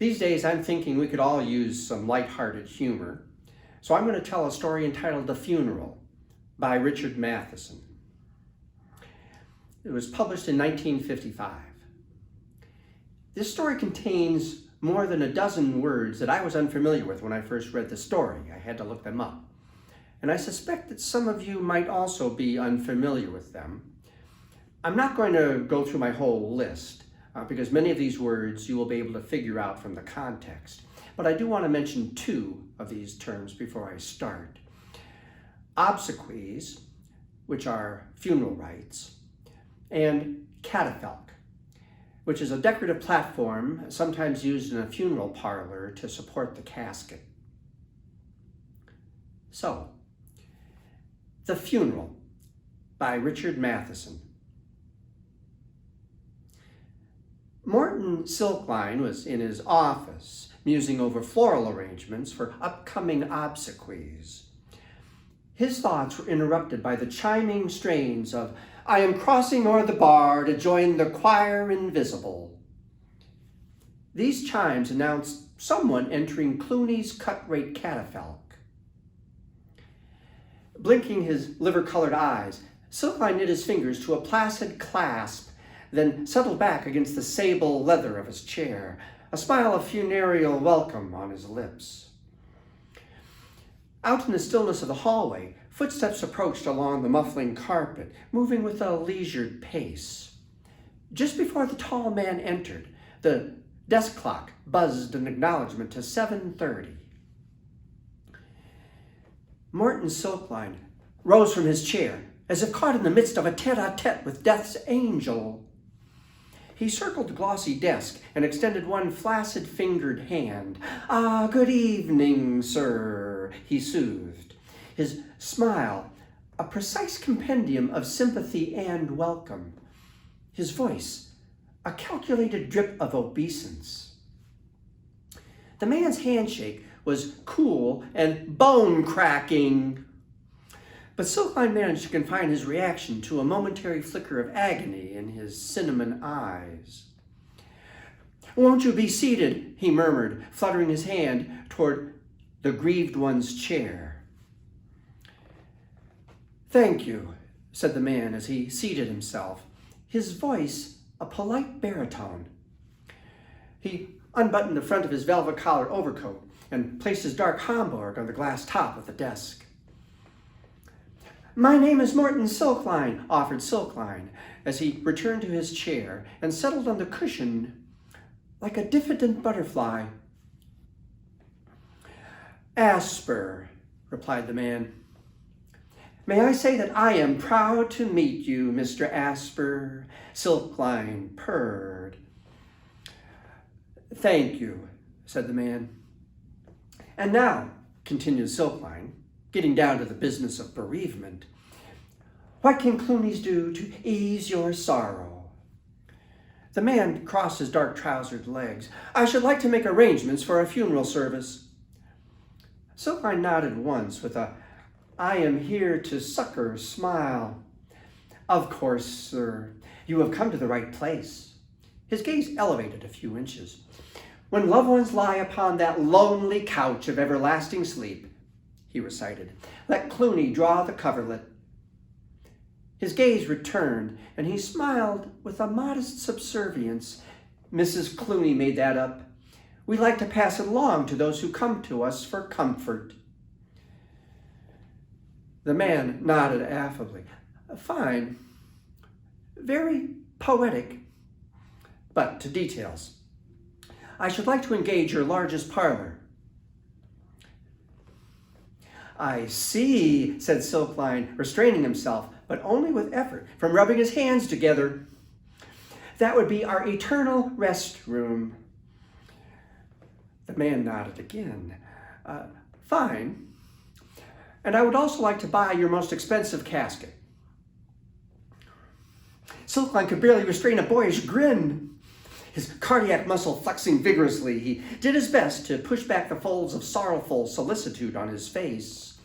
These days, I'm thinking we could all use some lighthearted humor. So I'm going to tell a story entitled The Funeral by Richard Matheson. It was published in 1955. This story contains more than a dozen words that I was unfamiliar with when I first read the story. I had to look them up. And I suspect that some of you might also be unfamiliar with them. I'm not going to go through my whole list because many of these words you will be able to figure out from the context. But I do want to mention two of these terms before I start. Obsequies, which are funeral rites, and catafalque, which is a decorative platform sometimes used in a funeral parlor to support the casket. So, The Funeral by Richard Matheson. Morton Silkline was in his office musing over floral arrangements for upcoming obsequies. His thoughts were interrupted by the chiming strains of "I am crossing o'er the bar to join the choir invisible." These chimes announced someone entering Clooney's cut-rate catafalque. Blinking his liver-colored eyes, Silkline knit his fingers to a placid clasp, then settled back against the sable leather of his chair, a smile of funereal welcome on his lips. Out in the stillness of the hallway, footsteps approached along the muffling carpet, moving with a leisured pace. Just before the tall man entered, the desk clock buzzed an acknowledgement to 7:30. Morton Silkline rose from his chair, as if caught in the midst of a tete-a-tete with death's angel. He circled the glossy desk and extended one flaccid-fingered hand. "Ah, good evening, sir," he soothed, his smile a precise compendium of sympathy and welcome, his voice a calculated drip of obeisance. The man's handshake was cool and bone-cracking, but Silkline managed to confine his reaction to a momentary flicker of agony in his cinnamon eyes. "Won't you be seated?" he murmured, fluttering his hand toward the grieved one's chair. "Thank you," said the man as he seated himself, his voice a polite baritone. He unbuttoned the front of his velvet collar overcoat and placed his dark Homburg on the glass top of the desk. "My name is Morton Silkline," offered Silkline, as he returned to his chair and settled on the cushion like a diffident butterfly. "Asper," replied the man. "May I say that I am proud to meet you, Mr. Asper," Silkline purred. "Thank you," said the man. "And now," continued Silkline, getting down to the business of bereavement, "what can Clooney's do to ease your sorrow?" The man crossed his dark-trousered legs. "I should like to make arrangements for a funeral service." Silkline nodded once with a "I am here to succor" smile. "Of course, sir, you have come to the right place." His gaze elevated a few inches. "When loved ones lie upon that lonely couch of everlasting sleep," he recited, "let Clooney draw the coverlet." His gaze returned, and he smiled with a modest subservience. "Mrs. Clooney made that up. We like to pass it along to those who come to us for comfort." The man nodded affably. "Fine. Very poetic. But to details. I should like to engage your largest parlor." "I see," said Silkline, restraining himself, but only with effort, from rubbing his hands together. "That would be our eternal rest room." The man nodded again. "Fine. And I would also like to buy your most expensive casket." Silkline could barely restrain a boyish grin. His cardiac muscle flexing vigorously, he did his best to push back the folds of sorrowful solicitude on his face.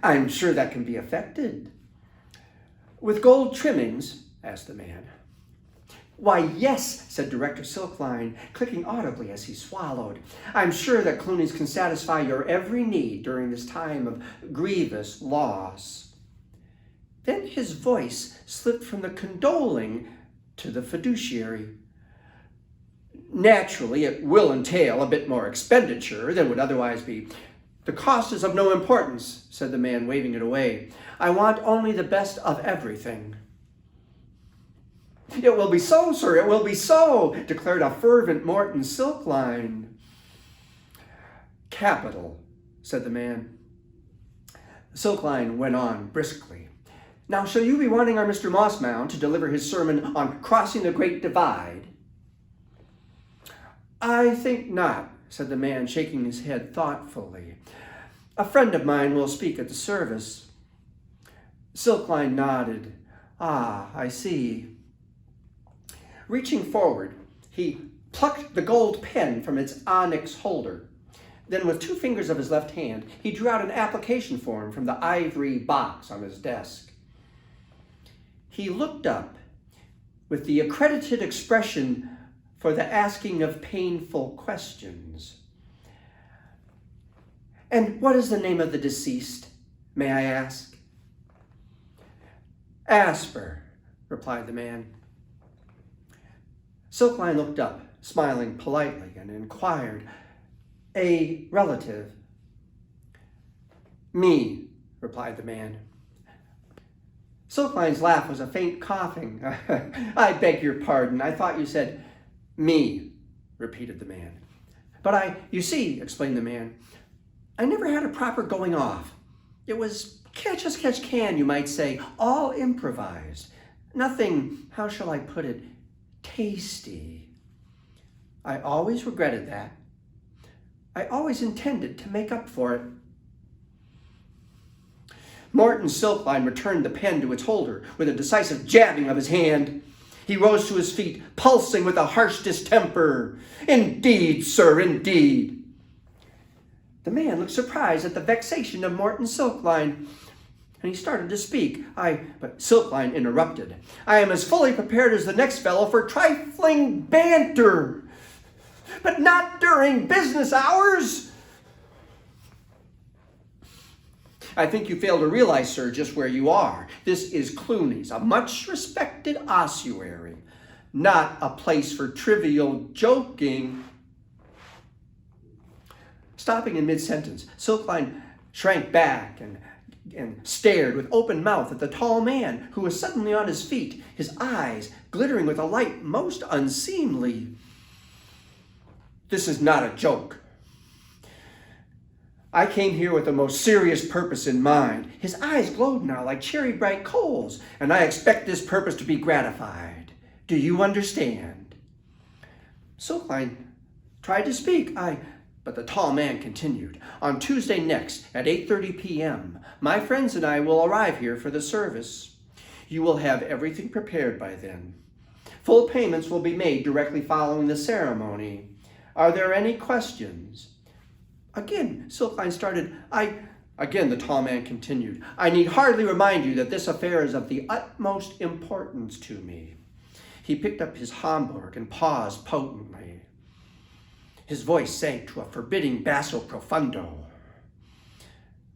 "I'm sure that can be effected." "With gold trimmings?" asked the man. Why, yes, said Director Silkline, clicking audibly as he swallowed. I'm sure that Clooney's can satisfy your every need during this time of grievous loss. Then his voice slipped from the condoling to the fiduciary. Naturally, it will entail a bit more expenditure than would otherwise be. The cost is of no importance, said the man, waving it away. I want only the best of everything. It will be so, sir, it will be so, declared a fervent Morton Silkline. Capital, said the man. Silkline went on briskly. Now, shall you be wanting our Mr. Mossmound to deliver his sermon on crossing the Great Divide? I think not, said the man, shaking his head thoughtfully. A friend of mine will speak at the service. Silkline nodded. Ah, I see. Reaching forward, he plucked the gold pen from its onyx holder. Then, with 2 fingers of his left hand, he drew out an application form from the ivory box on his desk. He looked up with the accredited expression for the asking of painful questions. And what is the name of the deceased, may I ask? Asper, replied the man. Silkline looked up, smiling politely, and inquired, A relative? Me, replied the man. Silkline's laugh was a faint coughing. I beg your pardon. I thought you said me, repeated the man. But you see, explained the man, I never had a proper going off. It was catch as catch can, you might say, all improvised. Nothing, how shall I put it, tasty. I always regretted that. I always intended to make up for it. Morton Silkline returned the pen to its holder with a decisive jabbing of his hand. He rose to his feet, pulsing with a harsh distemper. Indeed, sir, indeed. The man looked surprised at the vexation of Morton Silkline, and he started to speak. But Silkline interrupted. I am as fully prepared as the next fellow for trifling banter, but not during business hours. I think you fail to realize, sir, just where you are. This is Clooney's, a much-respected ossuary, not a place for trivial joking. Stopping in mid-sentence, Silkline shrank back and stared with open mouth at the tall man who was suddenly on his feet, his eyes glittering with a light most unseemly. This is not a joke. I came here with the most serious purpose in mind. His eyes glowed now like cherry-bright coals, and I expect this purpose to be gratified. Do you understand? Silkline tried to speak. But the tall man continued. On Tuesday next at 8:30 p.m., my friends and I will arrive here for the service. You will have everything prepared by then. Full payments will be made directly following the ceremony. Are there any questions? Again, Silkline started. Again, the tall man continued. I need hardly remind you that this affair is of the utmost importance to me. He picked up his Homburg and paused potently. His voice sank to a forbidding basso profundo.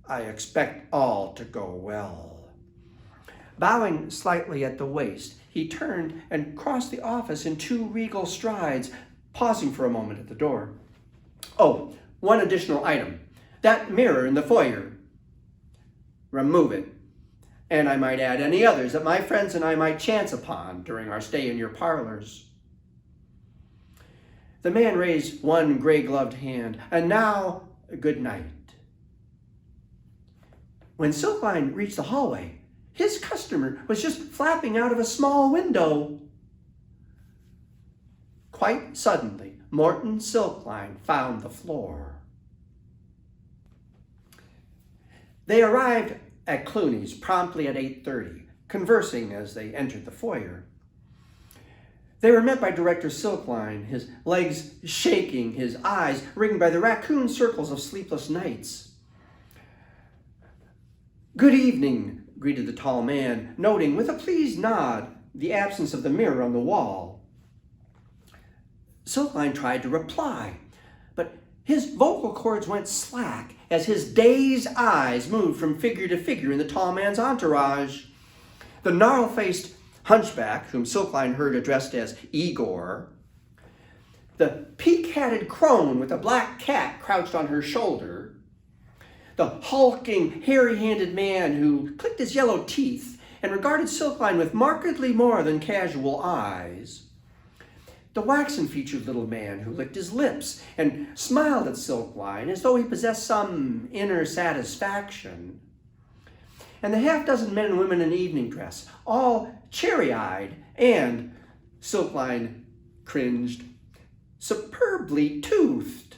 I expect all to go well. Bowing slightly at the waist, he turned and crossed the office in 2 regal strides, pausing for a moment at the door. Oh, one additional item. That mirror in the foyer. Remove it. And I might add any others that my friends and I might chance upon during our stay in your parlors. The man raised one gray-gloved hand. And now, good night. When Silkline reached the hallway, his customer was just flapping out of a small window. Quite suddenly, Morton Silkline found the floor. They arrived at Clooney's promptly at 8:30, conversing as they entered the foyer. They were met by Director Silkline, his legs shaking, his eyes ringed by the raccoon circles of sleepless nights. Good evening, greeted the tall man, noting with a pleased nod the absence of the mirror on the wall. Silkline tried to reply, but his vocal cords went slack as his dazed eyes moved from figure to figure in the tall man's entourage. The gnarl-faced hunchback, whom Silkline heard addressed as Igor, the peak-hatted crone with a black cat crouched on her shoulder, the hulking, hairy-handed man who clicked his yellow teeth and regarded Silkline with markedly more than casual eyes, the waxen-featured little man who licked his lips and smiled at Silkline as though he possessed some inner satisfaction, and the half-dozen men and women in evening dress, all cherry-eyed and, Silkline cringed, superbly toothed.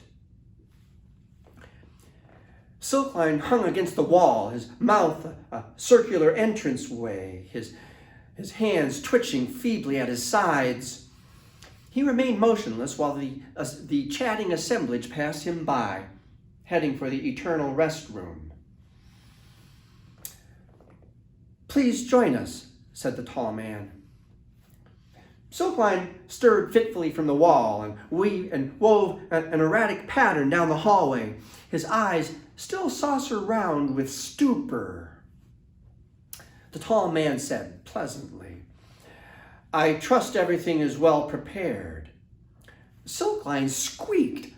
Silkline hung against the wall, his mouth a circular entranceway, his hands twitching feebly at his sides. He remained motionless while the chatting assemblage passed him by, heading for the eternal restroom. "Please join us," said the tall man. Silkline stirred fitfully from the wall and wove an erratic pattern down the hallway, his eyes still saucer round with stupor. The tall man said pleasantly, "I trust everything is well prepared." Silkline squeaked,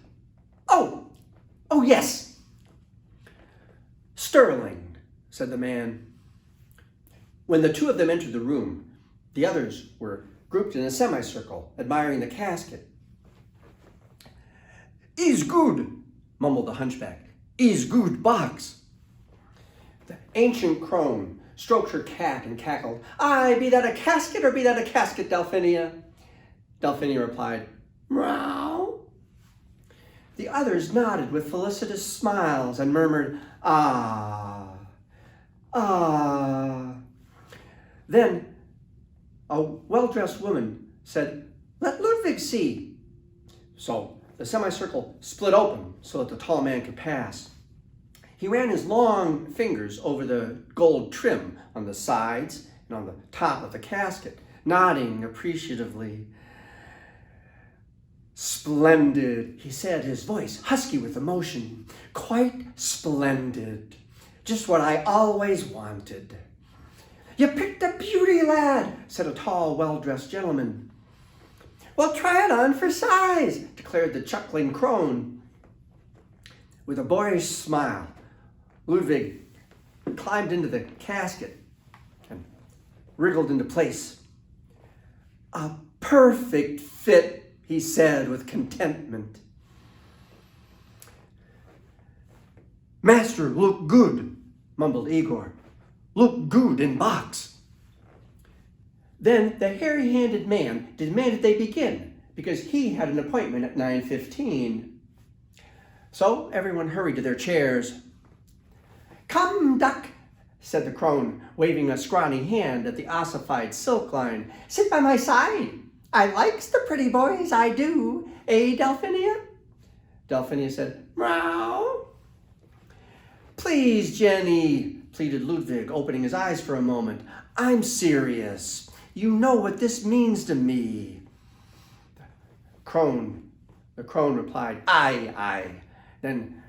Oh, yes." "Sterling," said the man. When the two of them entered the room, the others were grouped in a semicircle, admiring the casket. "Is good," mumbled the hunchback. "Is good box." The ancient crone stroked her cat and cackled, "Aye, be that a casket or be that a casket, Delphinia?" Delphinia replied, "Meow." The others nodded with felicitous smiles and murmured, "Ah, ah." Then a well-dressed woman said, "Let Ludwig see." So the semicircle split open so that the tall man could pass. He ran his long fingers over the gold trim on the sides and on the top of the casket, nodding appreciatively. "Splendid," he said, his voice husky with emotion. "Quite splendid. Just what I always wanted." "You picked a beauty, lad," said a tall, well-dressed gentleman. "Well, try it on for size," declared the chuckling crone. With a boyish smile, Ludwig climbed into the casket and wriggled into place. "A perfect fit," he said with contentment. "Master, look good," mumbled Igor. "Look good in box." Then the hairy-handed man demanded they begin because he had an appointment at 9:15. So everyone hurried to their chairs. "Come, duck," said the crone, waving a scrawny hand at the ossified Silkline. "Sit by my side. I likes the pretty boys, I do. Eh, Delphinia?" Delphinia said, "Meow." "Please, Jenny," pleaded Ludwig, opening his eyes for a moment. "I'm serious. You know what this means to me." The crone replied, Aye. Then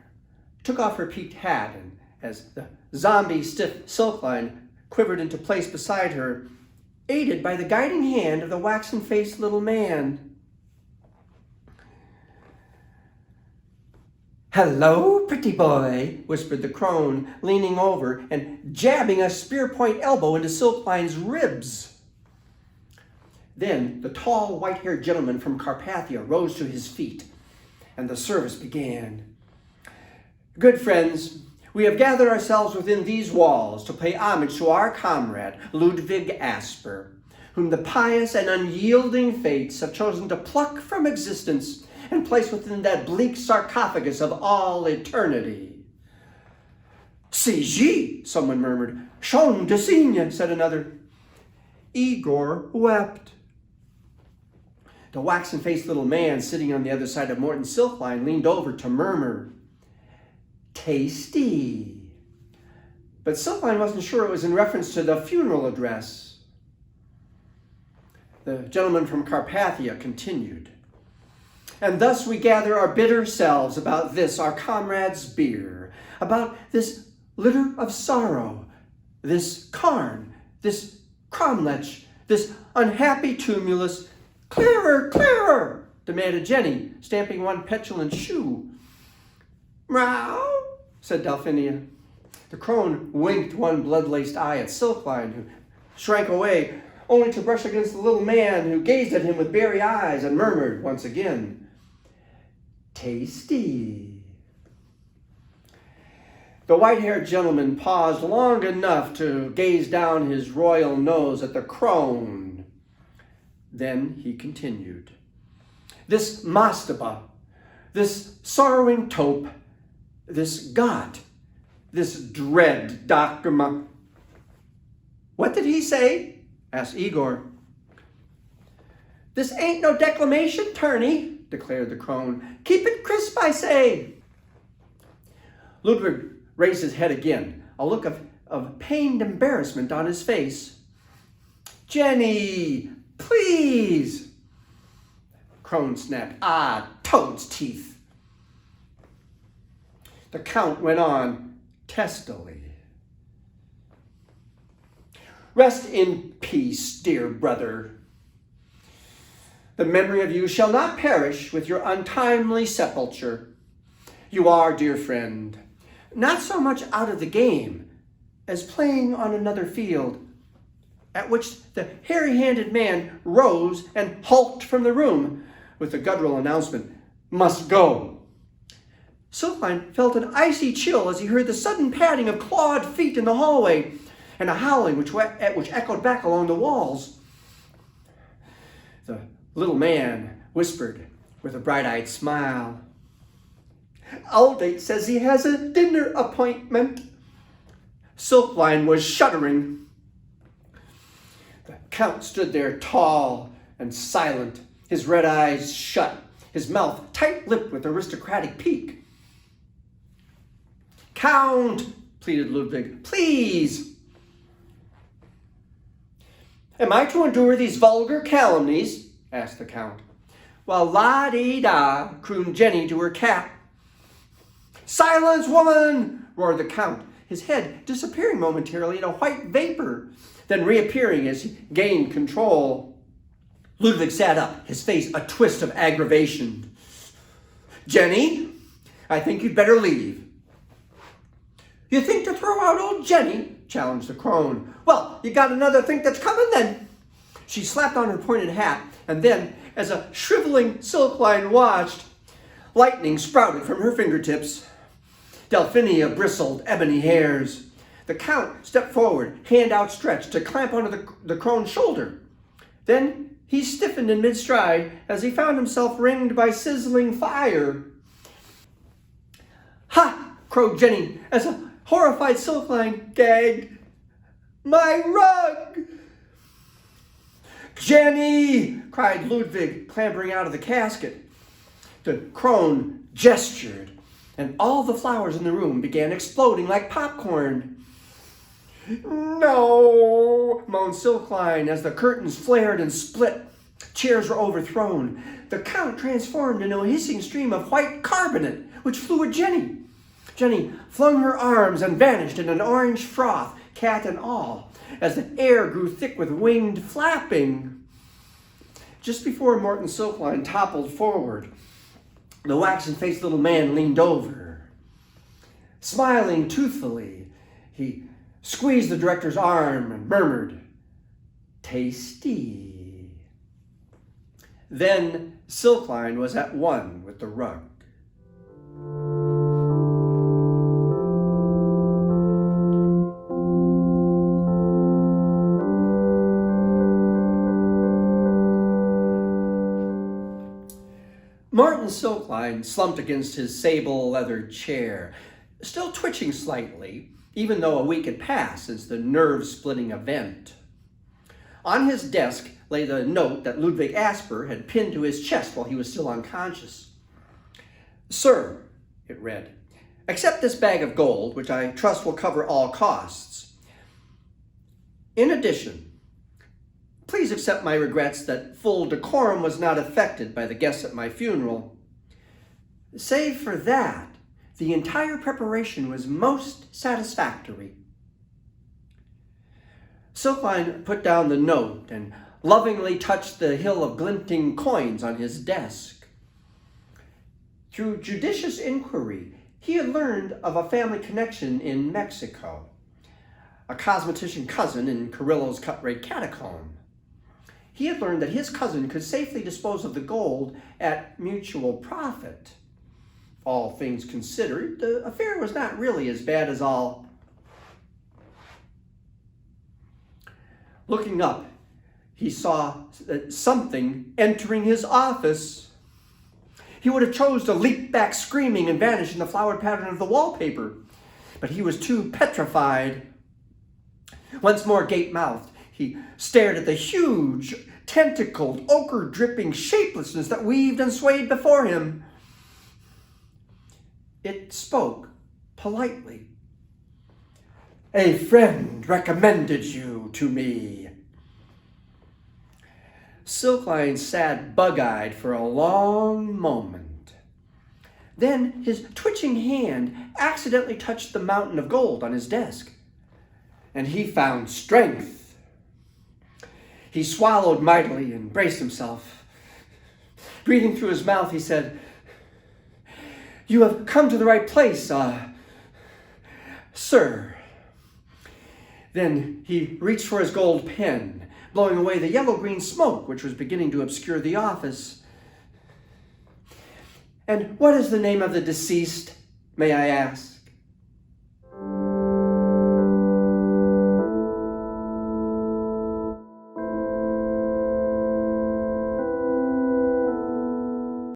took off her peaked hat, and as the zombie-stiff Silkline quivered into place beside her, aided by the guiding hand of the waxen-faced little man. "Hello, pretty boy," whispered the crone, leaning over and jabbing a spear-point elbow into Silkline's ribs. Then the tall, white-haired gentleman from Carpathia rose to his feet, and the service began. "Good friends, we have gathered ourselves within these walls to pay homage to our comrade, Ludwig Asper, whom the pious and unyielding fates have chosen to pluck from existence and place within that bleak sarcophagus of all eternity." "C'est je," someone murmured. "Schon gesehen," said another. Igor wept. The waxen-faced little man sitting on the other side of Morton Silkline leaned over to murmur, "Tasty." But Silkline wasn't sure it was in reference to the funeral address. The gentleman from Carpathia continued. And thus we gather our bitter selves about this, our comrade's beer, about this litter of sorrow, this cairn, this cromlech, this unhappy tumulus. Clearer, clearer, demanded Jenny, stamping one petulant shoe. Meow, said Delphinia. The crone winked one blood-laced eye at Silkline, who shrank away, only to brush against the little man, who gazed at him with beery eyes and murmured once again, tasty. The white-haired gentleman paused long enough to gaze down his royal nose at the crone. Then he continued. This mastaba, this sorrowing taupe, this god, this dread Dr. What did he say? Asked Igor. This ain't no declamation, tourney, declared the crone. Keep it crisp, I say. Ludwig raised his head again, a look of pained embarrassment on his face. Jenny, please. Crone snapped. Ah, toad's teeth. The Count went on testily. Rest in peace, dear brother. The memory of you shall not perish with your untimely sepulture. You are, dear friend, not so much out of the game as playing on another field, at which the hairy-handed man rose and hulked from the room with the guttural announcement, must go. Silkline felt an icy chill as he heard the sudden padding of clawed feet in the hallway and a howling which echoed back along the walls. The little man whispered with a bright-eyed smile, Aldate says he has a dinner appointment. Silkline was shuddering. The Count stood there tall and silent, his red eyes shut, his mouth tight-lipped with aristocratic pique. Count, pleaded Ludwig, please. Am I to endure these vulgar calumnies? Asked the Count. Well, la-dee-da, crooned Jenny to her cat. Silence, woman, roared the Count, his head disappearing momentarily in a white vapor, then reappearing as he gained control. Ludwig sat up, his face a twist of aggravation. Jenny, I think you'd better leave. You think to throw out old Jenny? Challenged the crone. Well, you got another think that's coming then. She slapped on her pointed hat, and then, as a shriveling Silkline watched, lightning sprouted from her fingertips. Delphinia bristled ebony hairs. The Count stepped forward, hand outstretched, to clamp onto the crone's shoulder. Then he stiffened in mid-stride as he found himself ringed by sizzling fire. Ha! Crowed Jenny as a horrified Silkline gagged. My rug! Jenny! Cried Ludwig, clambering out of the casket. The crone gestured, and all the flowers in the room began exploding like popcorn. No, moaned Silkline as the curtains flared and split. Chairs were overthrown. The Count transformed into a hissing stream of white carbonate, which flew at Jenny. Jenny flung her arms and vanished in an orange froth, cat and all, as the air grew thick with winged flapping. Just before Morton Silkline toppled forward, the waxen-faced little man leaned over. Smiling toothfully, he squeezed the director's arm and murmured, tasty. Then Silkline was at one with the rug. Martin Silkline slumped against his sable-leathered chair, still twitching slightly, even though a week had passed since the nerve-splitting event. On his desk lay the note that Ludwig Asper had pinned to his chest while he was still unconscious. Sir, it read, accept this bag of gold, which I trust will cover all costs. In addition, please accept my regrets that full decorum was not affected by the guests at my funeral. Save for that, the entire preparation was most satisfactory. Silkline put down the note and lovingly touched the hill of glinting coins on his desk. Through judicious inquiry, he had learned of a family connection in Mexico, a cosmetician cousin in Carrillo's cut-rate catacomb. He had learned that his cousin could safely dispose of the gold at mutual profit. All things considered, the affair was not really as bad as all. Looking up, he saw something entering his office. He would have chose to leap back screaming and vanish in the flowered pattern of the wallpaper, but he was too petrified. Once more gape-mouthed, he stared at the huge, tentacled, ochre-dripping shapelessness that weaved and swayed before him. It spoke politely. "A friend recommended you to me." Silkline sat bug-eyed for a long moment. Then his twitching hand accidentally touched the mountain of gold on his desk, and he found strength. He swallowed mightily and braced himself. Breathing through his mouth, he said, "You have come to the right place, sir." Then he reached for his gold pen, blowing away the yellow-green smoke which was beginning to obscure the office. "And what is the name of the deceased, may I ask?"